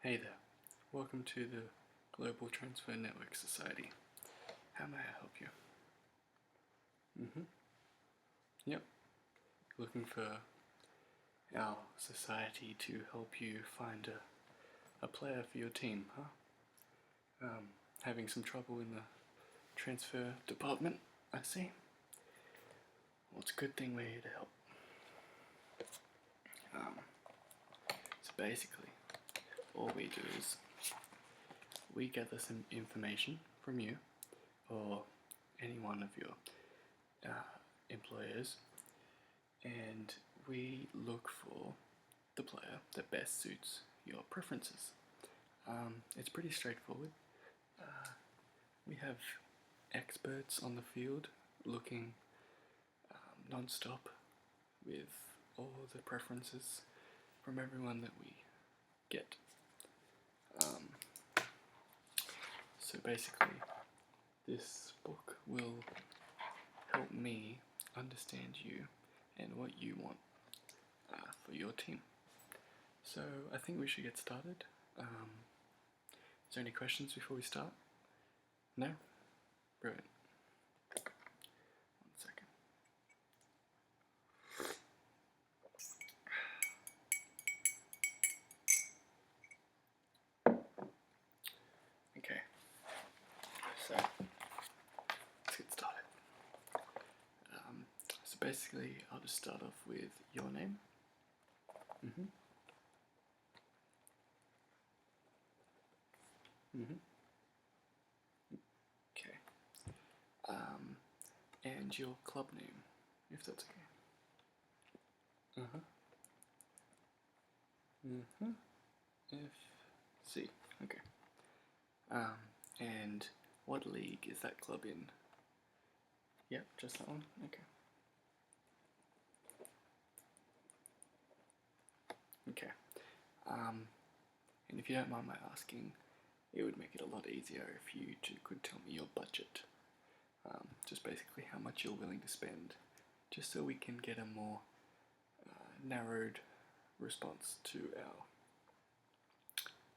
Hey there, welcome to the Global Transfer Network Society. How may I help you? Yep, looking for our society to help you find a player for your team, huh? Having some trouble in the transfer department, I see. Well, it's a good thing we're here to help. So basically, all we do is we gather some information from you or any one of your employers, and we look for the player that best suits your preferences. It's pretty straightforward. We have experts on the field looking non-stop with all the preferences from everyone that we get. So basically, this book will help me understand you and what you want for your team. So I think we should get started. Is there any questions before we start? No? Brilliant. 1 second. Okay, so let's get started. So basically, I'll just start off with your name. Okay. And your club name, if that's okay. FC. Okay. And what league is that club in? Yep, just that one. Okay. Okay. And if you don't mind my asking, it would make it a lot easier if you could tell me your budget. Just basically how much you're willing to spend, just so we can get a more narrowed response to our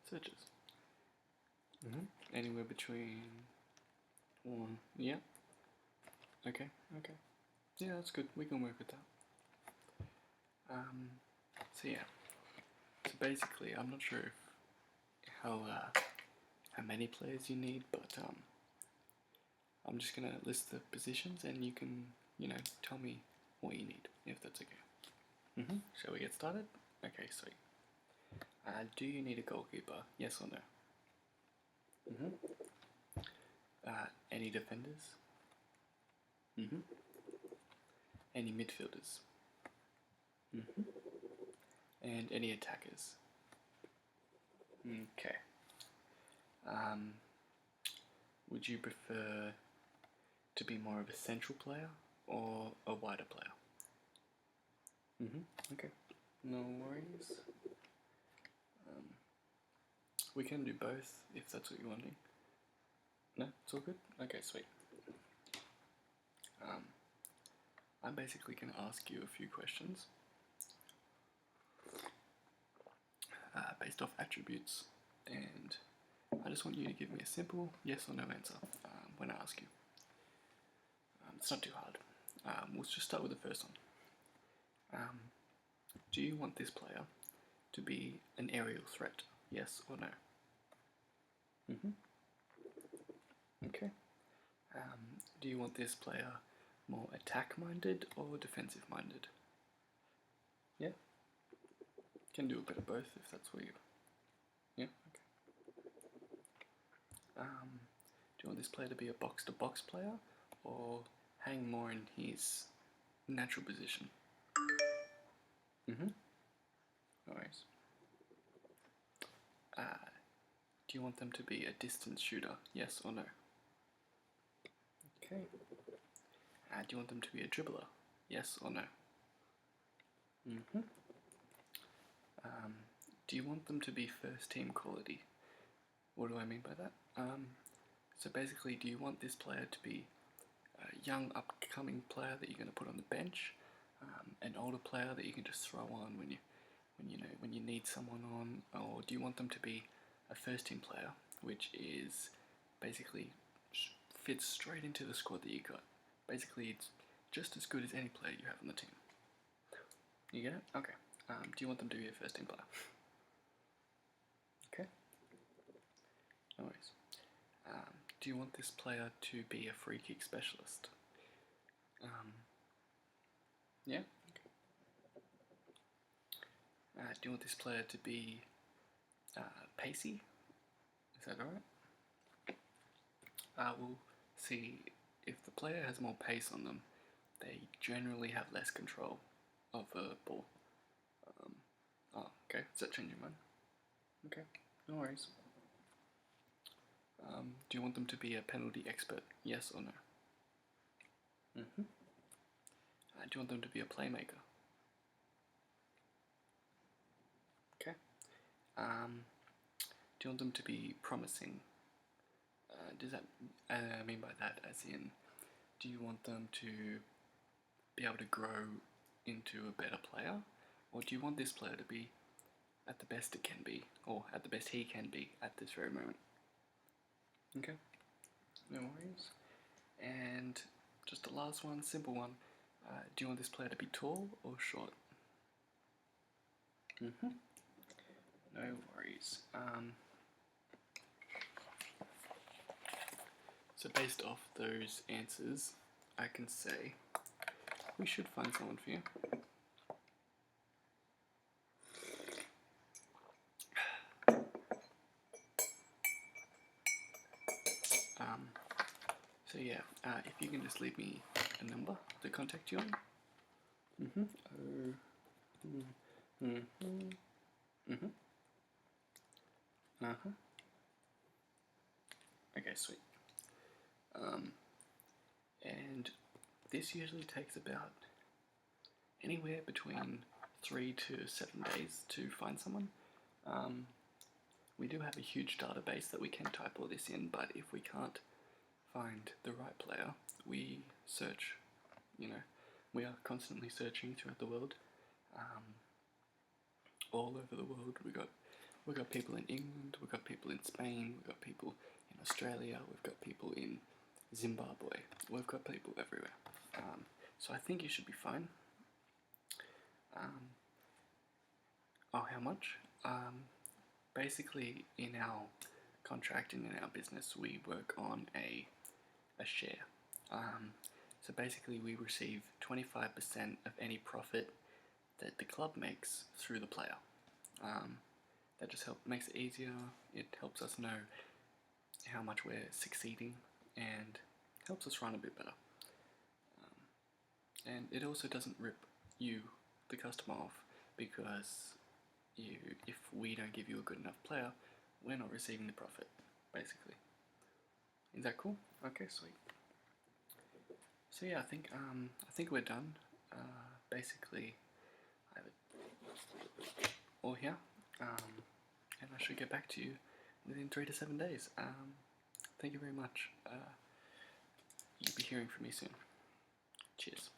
searches. Anywhere between one, yeah. Okay. Yeah, that's good. We can work with that. So yeah. So basically, I'm not sure how many players you need, but I'm just gonna list the positions, and you can, tell me what you need, if that's okay. Shall we get started? Okay, sweet. Do you need a goalkeeper? Yes or no? Any defenders? Any midfielders? And any attackers? Okay. Would you prefer to be more of a central player or a wider player? Okay. No worries. We can do both if that's what you're wanting. No, it's all good? Okay, sweet. I'm basically going to ask you a few questions based off attributes, and I just want you to give me a simple yes or no answer when I ask you. It's not too hard. We'll just start with the first one. Do you want this player to be an aerial threat? Yes or no? Okay. Do you want this player more attack-minded or defensive-minded? Yeah? Can do a bit of both if that's what you... Yeah? Okay. Do you want this player to be a box-to-box player or hang more in his natural position? No worries. Do you want them to be a distance shooter? Yes or no? Okay. Do you want them to be a dribbler? Yes or no? Do you want them to be first team quality? What do I mean by that? So basically, do you want this player to be a young upcoming player that you're going to put on the bench, an older player that you can just throw on when you need someone on, or do you want them to be a first team player, which is basically fits straight into the squad that you got. Basically, it's just as good as any player you have on the team. You get it? Okay. Do you want them to be a first team player? Okay. No worries. Do you want this player to be a free kick specialist? Yeah? Okay. Do you want this player to be pacey? Is that alright? We'll see if the player has more pace on them, they generally have less control of a ball. Okay, does that change your mind? Okay, no worries. Do you want them to be a penalty expert? Yes or no? Do you want them to be a playmaker? Okay. Do you want them to be promising? Does that I mean by that as in, do you want them to be able to grow into a better player, or do you want this player to be at the best it can be, or at the best he can be at this very moment? Okay, no worries. And just the last one, simple one. Do you want this player to be tall or short? No worries. So based off those answers, I can say we should find someone for you. So yeah, if you can just leave me a number to contact you on. Okay, sweet. And this usually takes about anywhere between 3 to 7 days to find someone. We do have a huge database that we can type all this in, but if we can't find the right player, we search. We are constantly searching throughout the world, all over the world. We've got people in England, we've got people in Spain, we've got people in Australia, we've got people in Zimbabwe, we've got people everywhere. So I think you should be fine. How much? Basically, in our contract and in our business, we work on a share. So basically, we receive 25% of any profit that the club makes through the player. That just makes it easier. It helps us know how much we're succeeding and helps us run a bit better. And it also doesn't rip you, the customer, off, because if we don't give you a good enough player, we're not receiving the profit, basically. Is that cool? Okay, sweet. So yeah, I think we're done. Basically, I have it all here, and I should get back to you within 3 to 7 days. Thank you very much. You'll be hearing from me soon. Cheers.